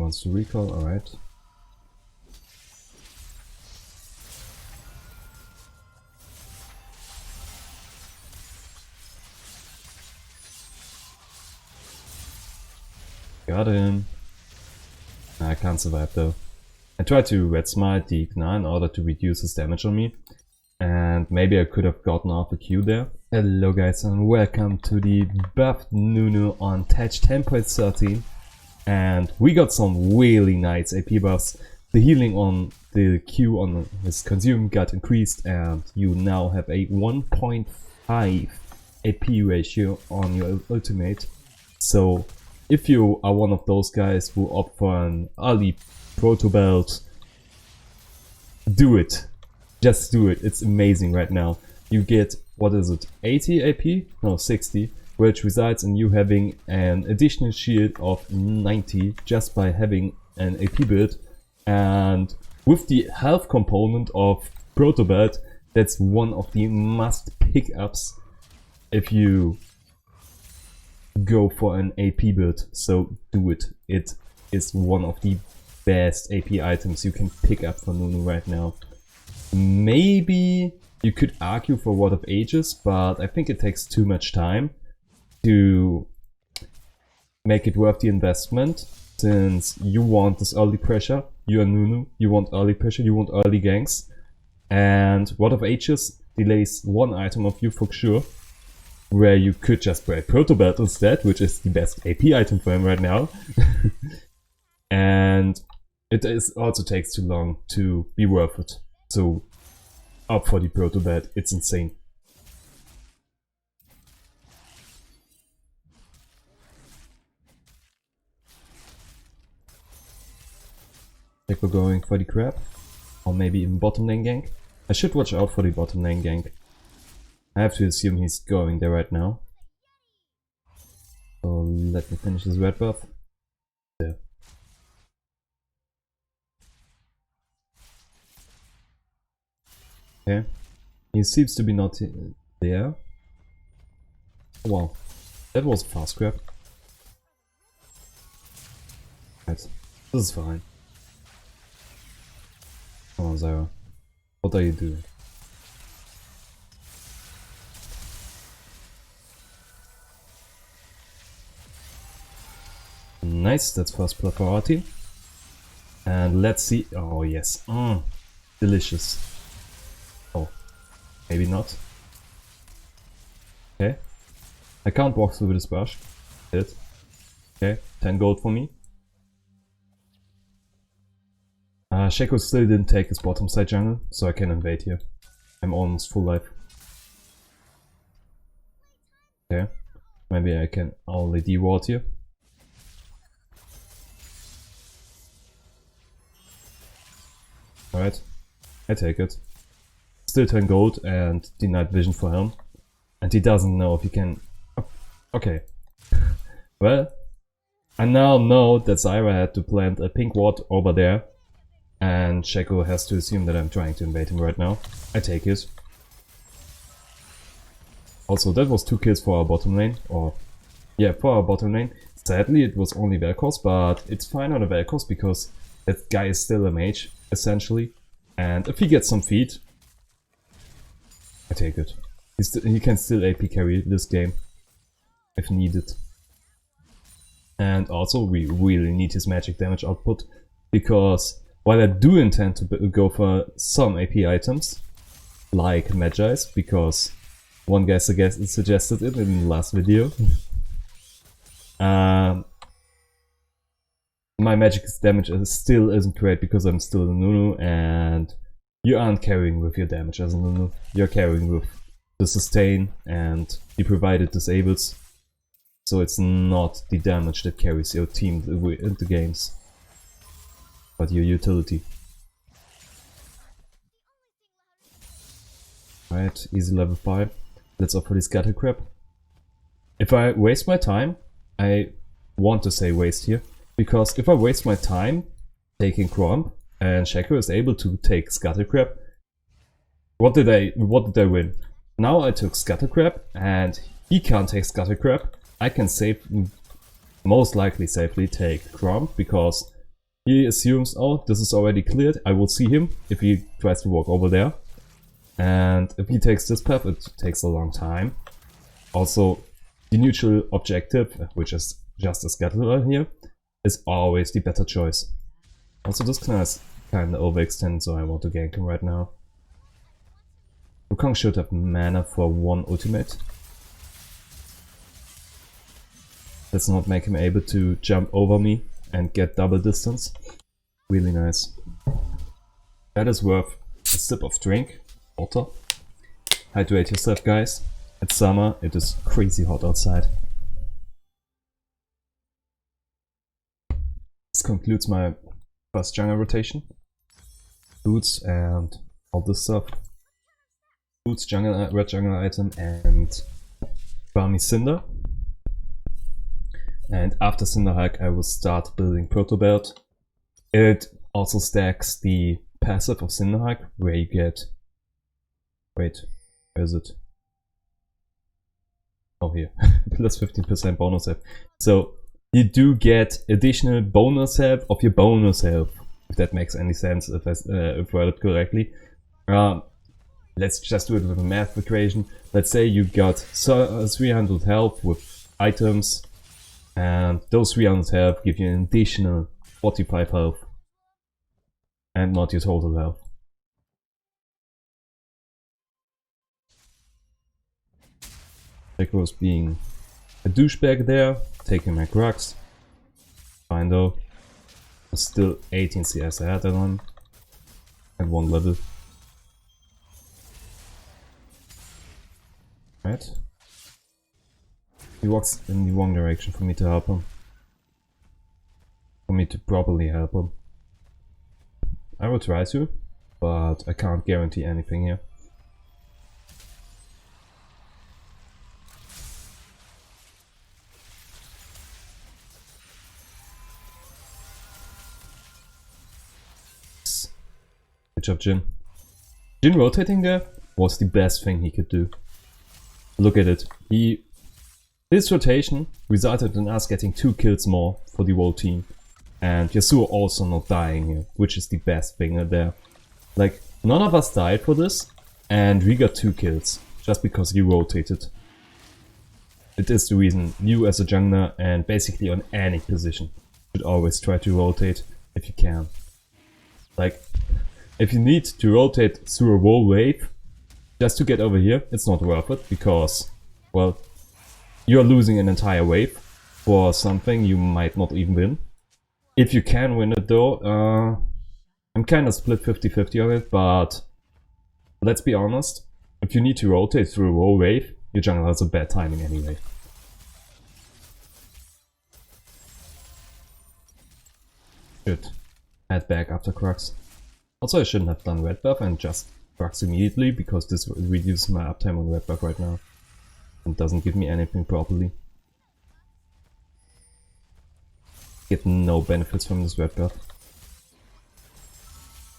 wants to recall, alright. Got him. I can't survive though. I tried to red smite the Igna in order to reduce his damage on me. And maybe I could have gotten off a Q there. Hello guys and welcome to the buffed Nunu on Patch 10.13. And we got some really nice AP buffs. The healing on the Q on his consume got increased and you now have a 1.5 AP ratio on your ultimate. So if you are one of those guys who opt for an early proto belt, do it. Just do it. It's amazing right now. You get, what is it, 80 AP? No, 60, which results in you having an additional shield of 90 just by having an AP build. And with the health component of proto belt, that's one of the must pickups if you go for an AP build, so do it. It is one of the best AP items you can pick up for Nunu right now. Maybe you could argue for Word of Ages, but I think it takes too much time to make it worth the investment, since you want this early pressure, you are Nunu, you want early pressure, you want early ganks, and Word of Ages delays one item of you for sure, where you could just buy Proto Belt instead, which is the best AP item for him right now. And it also takes too long to be worth it. So up for the Proto Belt, it's insane. I think we're going for the crab, or maybe even bottom lane gank. I should watch out for the bottom lane gank. I have to assume he's going there right now. So let me finish his red buff. There. Okay. He seems to be not there. Oh, wow. That was a fast grab. Right. This is fine. Come on, Zyra. What are you doing? Nice, that's first blood for our team. And let's see. Oh yes, delicious. Oh, maybe not. Okay, I can't walk through this brush. Did. Okay, 10 gold for me. Shaco still didn't take his bottom side jungle, so I can invade here. I'm almost full life. Okay, maybe I can only de-ward here. Alright, I take it. Still 10 gold and the night vision for him. And he doesn't know if he can... Okay. Well, I now know that Zyra had to plant a pink ward over there. And Shaco has to assume that I'm trying to invade him right now. I take it. Also, that was 2 kills for our bottom lane. Or, yeah, for our bottom lane. Sadly, it was only Vel'Koz, but it's fine on a Vel'Koz because that guy is still a mage, essentially. And if he gets some feed, I take it. He can still AP carry this game, if needed. And also, we really need his magic damage output, because while I do intend to go for some AP items, like Magi's, because one guy suggested it in the last video, my magic damage still isn't great because I'm still a Nunu, and you aren't carrying with your damage as a Nunu. You're carrying with the sustain and the provided disables. So it's not the damage that carries your team into games, but your utility. Alright, easy level 5. Let's offer this Gutter Crab. If I waste my time, I want to say waste here, because if I waste my time taking Crump and Shaco is able to take Scuttercrab, what did I win? Now I took Scuttercrab and he can't take Scuttercrab. I can most likely safely take Crump because He assumes, oh, this is already cleared, I will see him if he tries to walk over there. And if he takes this path, it takes a long time. Also, the neutral objective, which is just a scatter here, is always the better choice. Also, this Kna is kinda overextended, so I want to gank him right now. Wukong should have mana for one ultimate. Let's not make him able to jump over me and get double distance. Really nice. That is worth a sip of drink. Water. Hydrate yourself, guys. It's summer, it is crazy hot outside. This concludes my first jungle rotation. Boots and all this stuff. Boots, jungle, red jungle item, and Barmy Cinder. And after Cinderhulk I will start building Proto Belt. It also stacks the passive of Cinderhulk, where you get... Wait, where is it? Oh, here. Plus 15% bonus health. So you do get additional bonus health of your bonus health, if that makes any sense, if I word it correctly. Let's just do it with a math equation. Let's say you got 300 health with items, and those 300 health give you an additional 45 health, and not your total health. Zekro's being a douchebag there, taking my Crux. Fine though. I'm still 18 CS ahead of him at one level. Right? He walks in the wrong direction for me to help him. For me to properly help him. I will try to, but I can't guarantee anything here. Good job, Jin. Jin rotating there was the best thing he could do. Look at it. This rotation resulted in us getting 2 kills more for the whole team. And Yasuo also not dying here, which is the best thing there. Like, none of us died for this, and we got 2 kills, just because you rotated. It is the reason you as a jungler, and basically on any position, should always try to rotate if you can. Like, if you need to rotate through a whole wave, just to get over here, it's not worth it, because, well, you're losing an entire wave for something you might not even win. If you can win it though, I'm kinda split 50-50 on it, but let's be honest, if you need to rotate through a whole wave, your jungle has a bad timing anyway. Should head back after Crux. Also, I shouldn't have done red buff and just Crux immediately, because this reduces my uptime on red buff right now. And doesn't give me anything properly. Get no benefits from this red buff.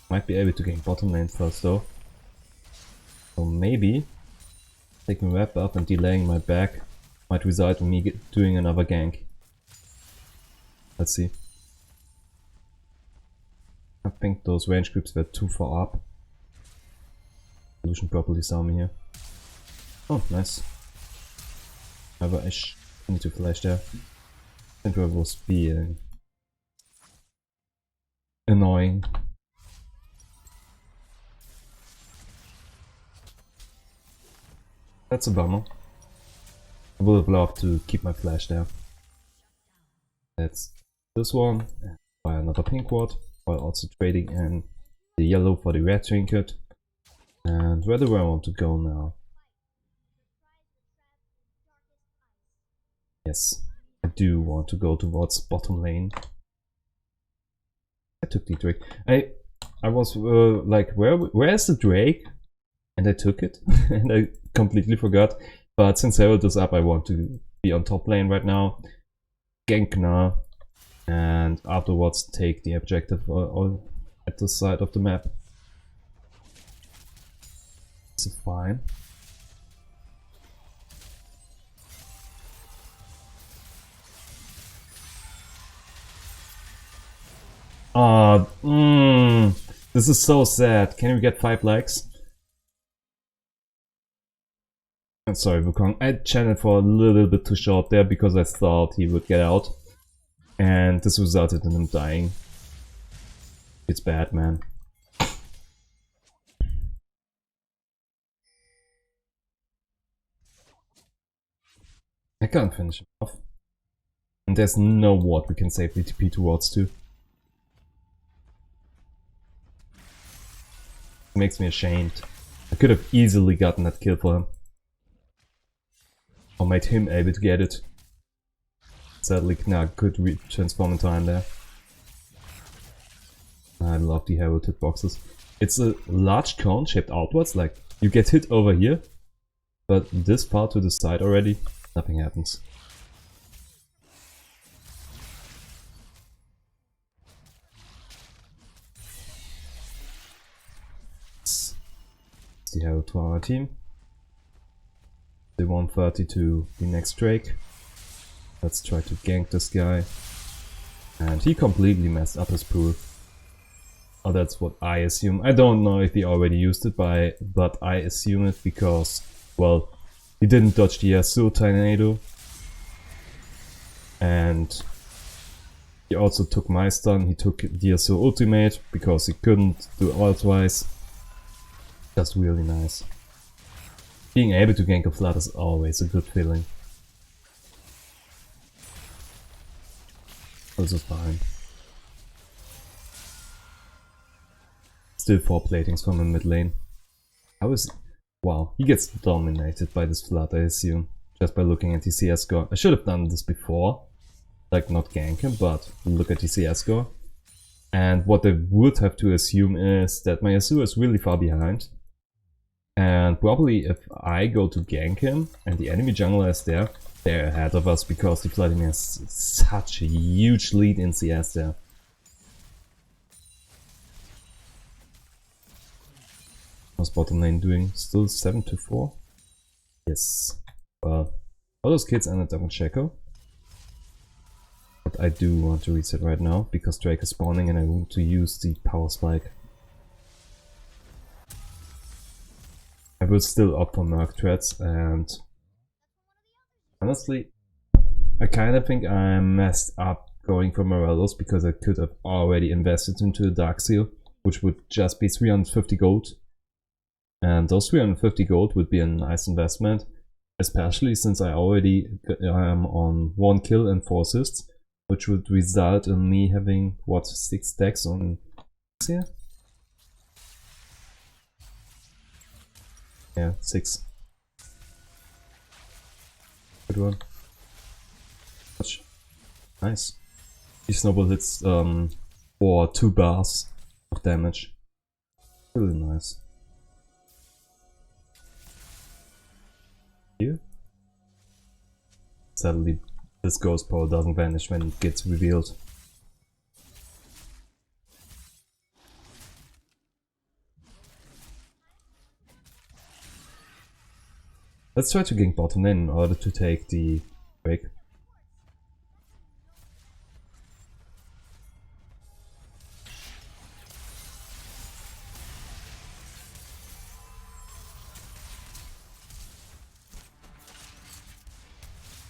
Might be able to gain bottom lane first though. So maybe taking red buff and delaying my back might result in me doing another gank. Let's see. I think those range creeps were too far up. Illusion properly saw me here. Oh, nice. However, I need to flash there. I think I was being annoying. That's a bummer. I would have loved to keep my flash there. That's this one, and buy another pink ward, while also trading in the yellow for the red trinket. And where do I want to go now? Yes, I do want to go towards bottom lane. I took the Drake. I was like, where's the Drake? And I took it, and I completely forgot. But since I held this up, I want to be on top lane right now. Gank Gnar, and afterwards take the objective at the side of the map. It's fine. Ah, this is so sad. Can we get 5 likes? I'm sorry, Wukong. I channeled for a little bit too short there because I thought he would get out. And this resulted in him dying. It's bad, man. I can't finish him off. And there's no ward we can save the TP towards too. It makes me ashamed. I could have easily gotten that kill for him. Or made him able to get it. Sadly, Knack could transform in time there. I love the heralded boxes. It's a large cone shaped outwards, like you get hit over here, but this far to the side already, nothing happens. Let's see how to our team. The 130 to the next Drake. Let's try to gank this guy. And he completely messed up his pool. Oh, that's what I assume. I don't know if he already used it, but I assume it because, well, he didn't dodge the Yasuo tornado. And he also took my stun, he took the Yasuo ultimate because he couldn't do all twice. That's really nice. Being able to gank a flood is always a good feeling. This is fine. Still 4 platings from a mid lane. Wow, he gets dominated by this flood, I assume. Just by looking at the CS score. I should have done this before. Like, not gank him, but look at the CS score. And what I would have to assume is that my Yasuo is really far behind. And probably if I go to gank him and the enemy jungler is there, they're ahead of us because the Vladimir has such a huge lead in CS there. How's bottom lane doing? Still 7-4? Yes. Well, all those kids ended up in Shaco. But I do want to reset right now because Drake is spawning and I want to use the power spike. I will still opt for Merc Threads, and honestly, I kind of think I messed up going for Morellos because I could have already invested into a Dark Seal, which would just be 350 gold. And those 350 gold would be a nice investment, especially since I already am on 1 kill and 4 assists, which would result in me having, what, 6 stacks on here? Yeah, 6. Good one. Nice. The snowball hits for 2 bars of damage. Really nice. Here. Sadly, this ghost power doesn't vanish when it gets revealed. Let's try to gank bottom lane in order to take the break.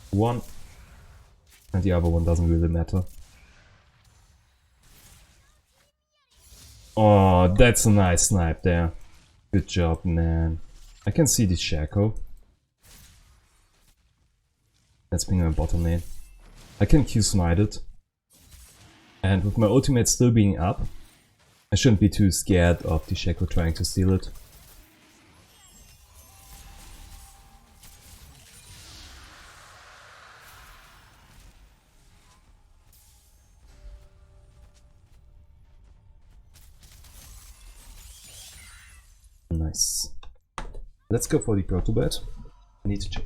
One, and the other one doesn't really matter. Oh, that's a nice snipe there. Good job, man. I can see the Shaco. Let's bring my bottom lane. I can Q-smite it. And with my ultimate still being up, I shouldn't be too scared of the Shaco trying to steal it. Nice. Let's go for the proto bet. I need to check.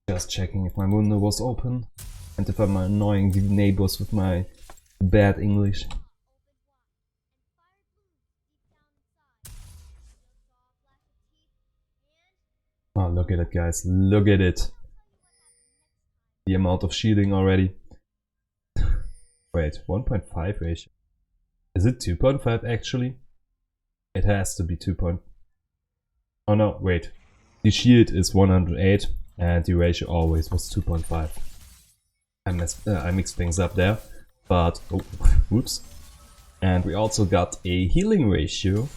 Just checking if my window was open and if I'm annoying the neighbors with my bad English. look at it, guys. Look at it. The amount of shielding already. Wait, 1.5 ratio. Is it 2.5 actually? It has to be 2. Oh no, wait. The shield is 108 and the ratio always was 2.5. I mixed things up there, but oh, whoops. And we also got a healing ratio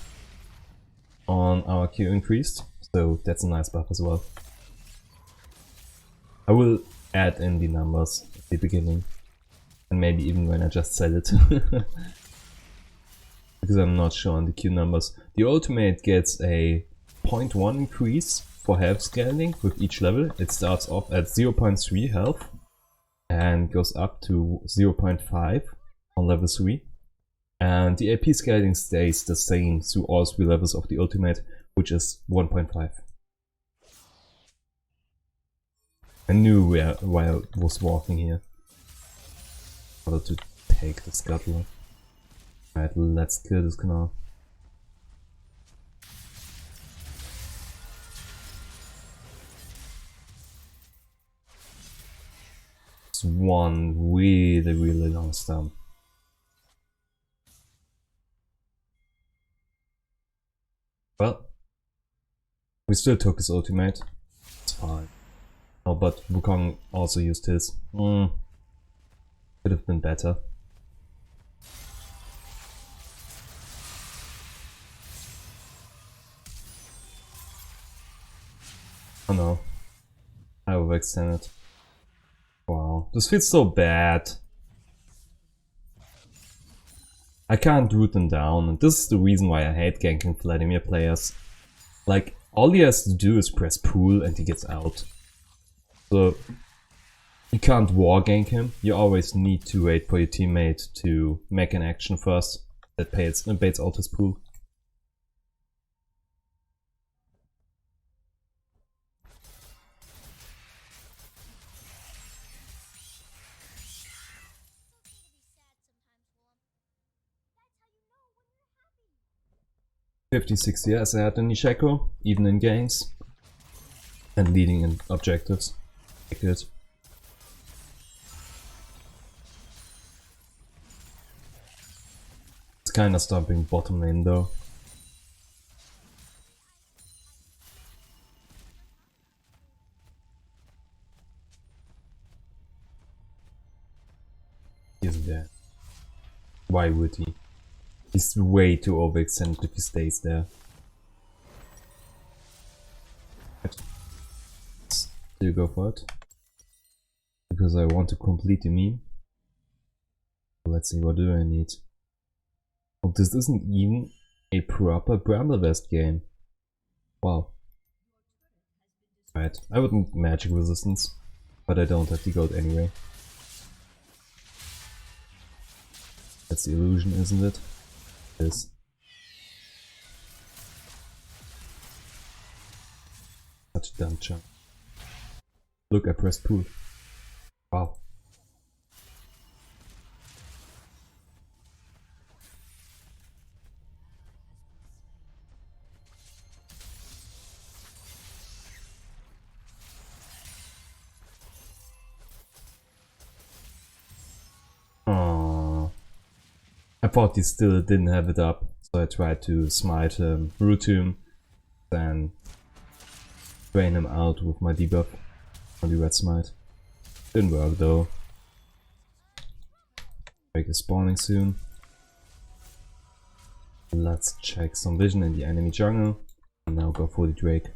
on our Q increased, so that's a nice buff as well. I will add in the numbers at the beginning, and maybe even when I just sell it. Because I'm not sure on the Q numbers. The ultimate gets a 0.1 increase for health scaling with each level. It starts off at 0.3 health and goes up to 0.5 on level 3. And the AP scaling stays the same through all 3 levels of the ultimate, which is 1.5. I knew while I was walking here in order to take the scuttle. Alright, let's kill this canal. It's one really long stump. Well, we still took his ultimate. It's fine. Oh, but Wukong also used his. Could have been better. Oh no. I overextended. Wow. This feels so bad. I can't root them down, and this is the reason why I hate ganking Vladimir players. Like, all he has to do is press pool and he gets out. So, you can't war gank him, you always need to wait for your teammate to make an action first that baits out his pool. .56 years I had in Nisheko, even in games, and leading in objectives. Good. It's kinda stomping bottom lane though. He's dead. Why would he? He's way too overextended if he stays there. Do you go for it? Because I want to complete the meme. Let's see, what do I need? Oh, this isn't even a proper Bramblevest game. Wow. Right, I would need magic resistance, but I don't have the gold anyway. That's the illusion, isn't it? It is. Such a dumb jump. Look, I pressed pool. Wow. I thought he still didn't have it up, so I tried to smite him, root him, then drain him out with my debuff on the red smite. Didn't work though. Drake is spawning soon. Let's check some vision in the enemy jungle, and now go for the Drake.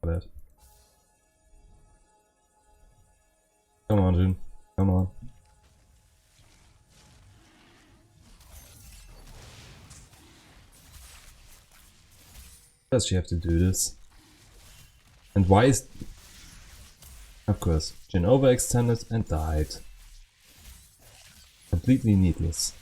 That. Come on, Jin. Come on. Does she have to do this? And why is... Of course, Jin overextended and died. Completely needless.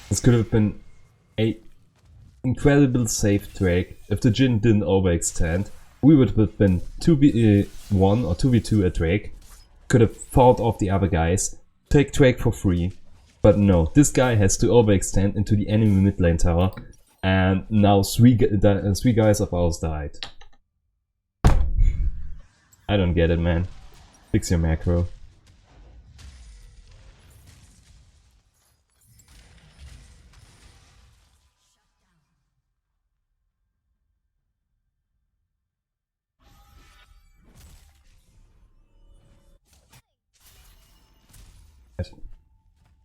This could have been a incredible safe Drake. If the Jhin didn't overextend, we would have been 2v1 or 2v2 at Drake. Could have fought off the other guys, take Drake for free. But no, this guy has to overextend into the enemy mid lane tower, and now three guys of ours died. I don't get it, man. Fix your macro.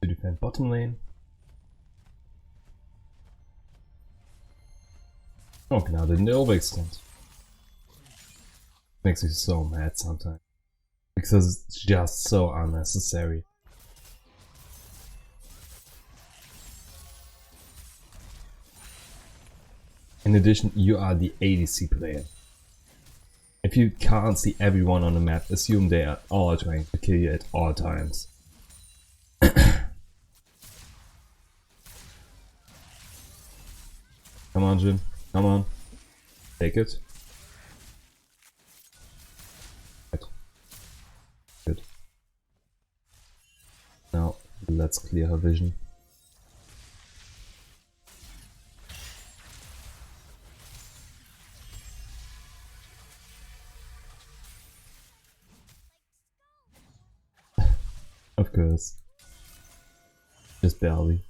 To defend bottom lane. Oh, now didn't overextend. Makes me so mad sometimes. Because it's just so unnecessary. In addition, you are the ADC player. If you can't see everyone on the map, assume they are all trying to kill you at all times. Come on, Jhin. Come on. Take it. Good. Now, let's clear her vision. Of course. Just barely.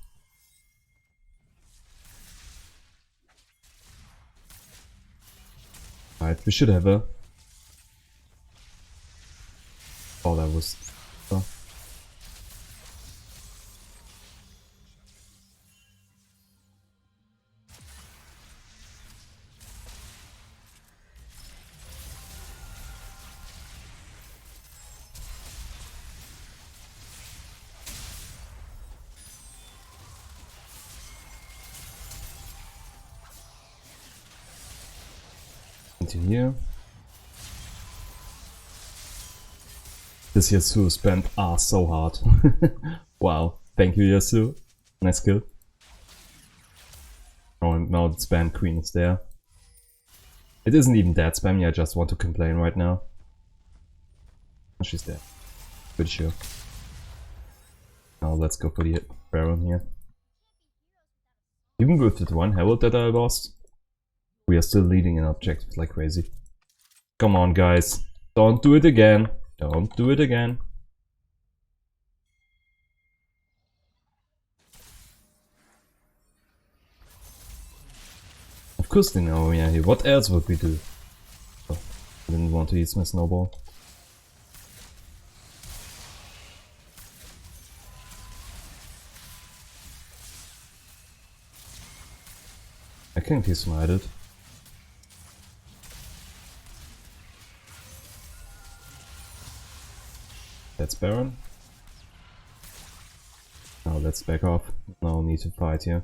Alright, we should have a... Oh, that was... Oh. Into here. This Yasuo spammed so hard. Wow, thank you Yasuo. Nice kill. Oh, and now the spam queen is there. It isn't even that spammy, I just want to complain right now. Oh, she's there. Pretty sure. Now let's go for the Baron here. Even with the one Herald that I lost, we are still leading in objectives like crazy. Come on guys, don't do it again. Don't do it again. Of course they know we are here. What else would we do? Oh, I didn't want to use my snowball. I can't be smited. That's Baron. Now let's back off. No need to fight here.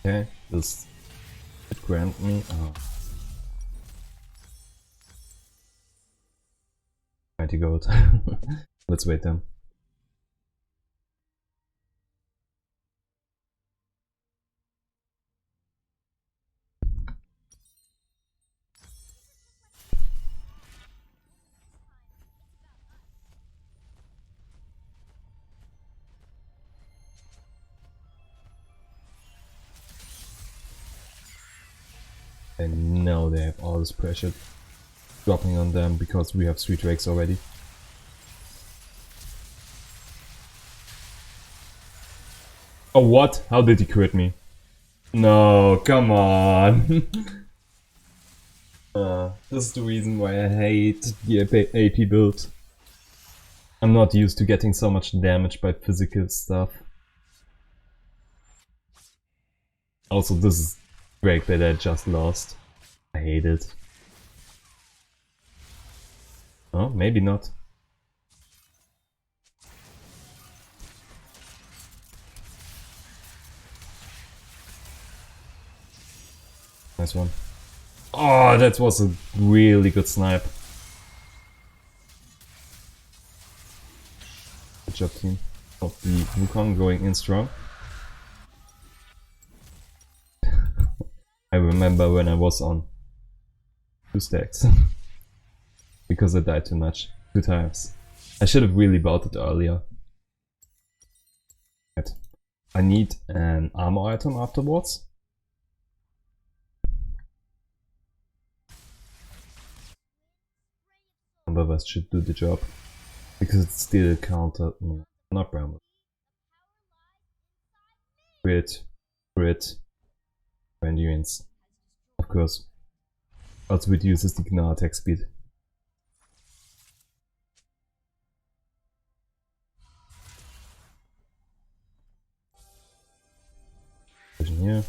Okay, this grant me. Oh. Mighty goat. Let's wait then. I know they have all this pressure dropping on them because we have 3 drakes already. Oh what? How did he crit me? No, come on. This is the reason why I hate the AP build. I'm not used to getting so much damage by physical stuff. Also, this is Drake that I just lost. I hate it. Oh, maybe not. Nice one. Oh, that was a really good snipe. Good job, team. Of the Wukong going in strong. I remember when I was on 2 stacks. Because I died too much. 2 times. I should have really bought it earlier. Right. I need an armor item afterwards. Otherwise should do the job. Because it's still counter... No, not bramble. Crit. Endurance. Of course. Also reduces the Gnar attack speed. Vision here.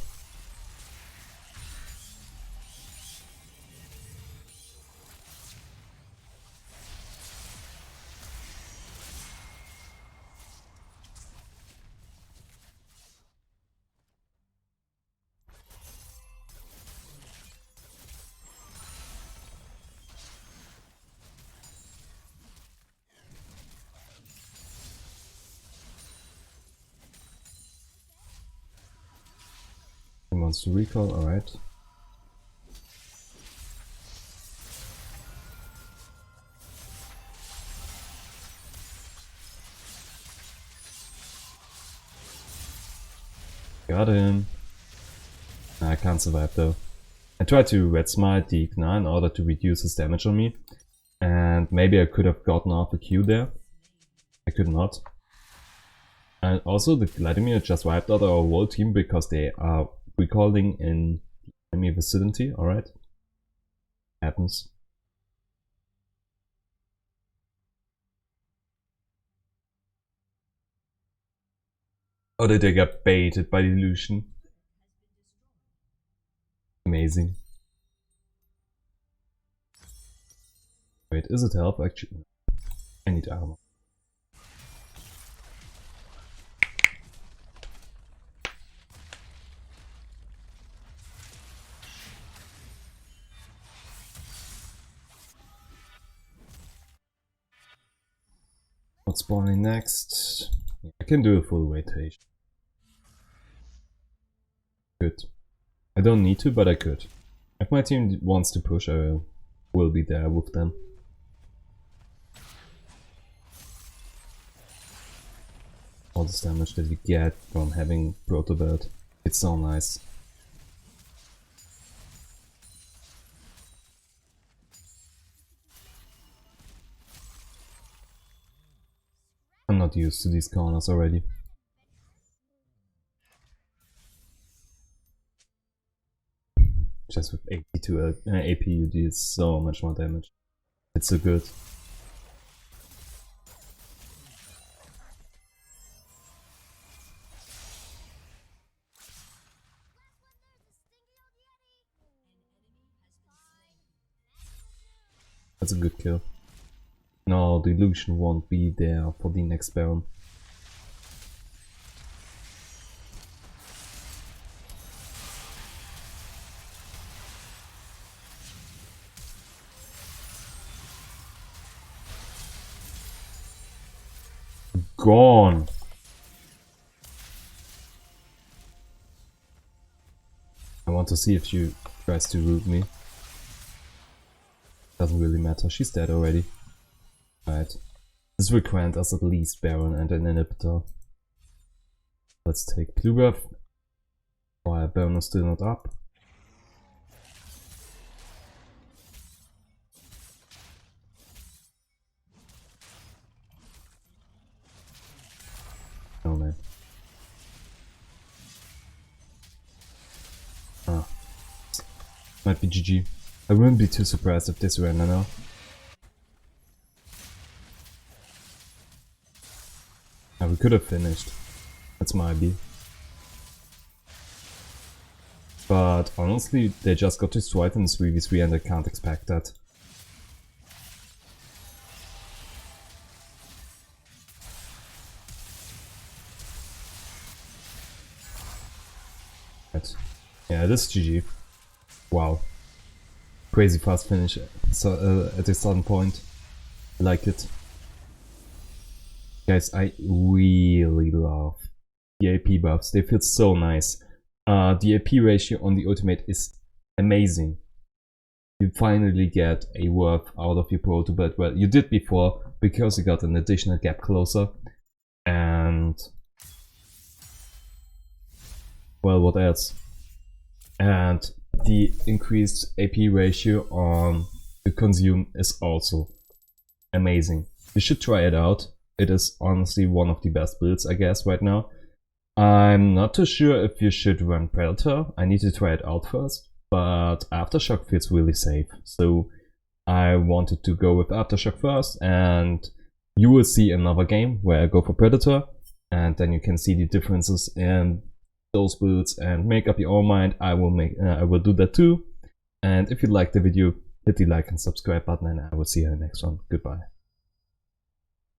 He wants to recall, alright. Got him. I can't survive though. I tried to red smite the Gnar in order to reduce his damage on me. And maybe I could have gotten off a Q there. I could not. And also the Vladimir just wiped out our whole team because they are recalling in the enemy vicinity, alright? Happens. Or did they get baited by the illusion? Amazing. Wait, is it health? Actually, I need armor. What's spawning next? I can do a full rotation. Good. I don't need to, but I could. If my team wants to push, I will be there with them. All this damage that we get from having Proto Belt, it's so nice. I'm not used to these corners already. Just with 82 AP you deal so much more damage. It's so good. That's a good kill. No, the illusion won't be there for the next Baron. Gone! I want to see if she tries to root me. Doesn't really matter, she's dead already. Right. This will grant us at least Baron and an inhibitor. Let's take blue buff. While Baron is still not up. Oh man. Ah. Might be GG. I wouldn't be too surprised if this ran now. We could have finished. That's my idea. But honestly, they just got destroyed in 3v3 and I can't expect that. Right. Yeah, this is GG. Wow. crazy fast finish at a certain point. I like it. Guys, I really love the AP buffs. They feel so nice. The AP ratio on the ultimate is amazing. You finally get a worth out of your proto build. Well, you did before because you got an additional gap closer. And well, what else? And the increased AP ratio on the consume is also amazing. You should try it out. It is honestly one of the best builds, I guess, right now. I'm not too sure if you should run Predator. I need to try it out first, but Aftershock feels really safe. So I wanted to go with Aftershock first, and you will see another game where I go for Predator, and then you can see the differences in those builds and make up your own mind. I will do that too. And if you liked the video, hit the like and subscribe button, and I will see you in the next one. Goodbye.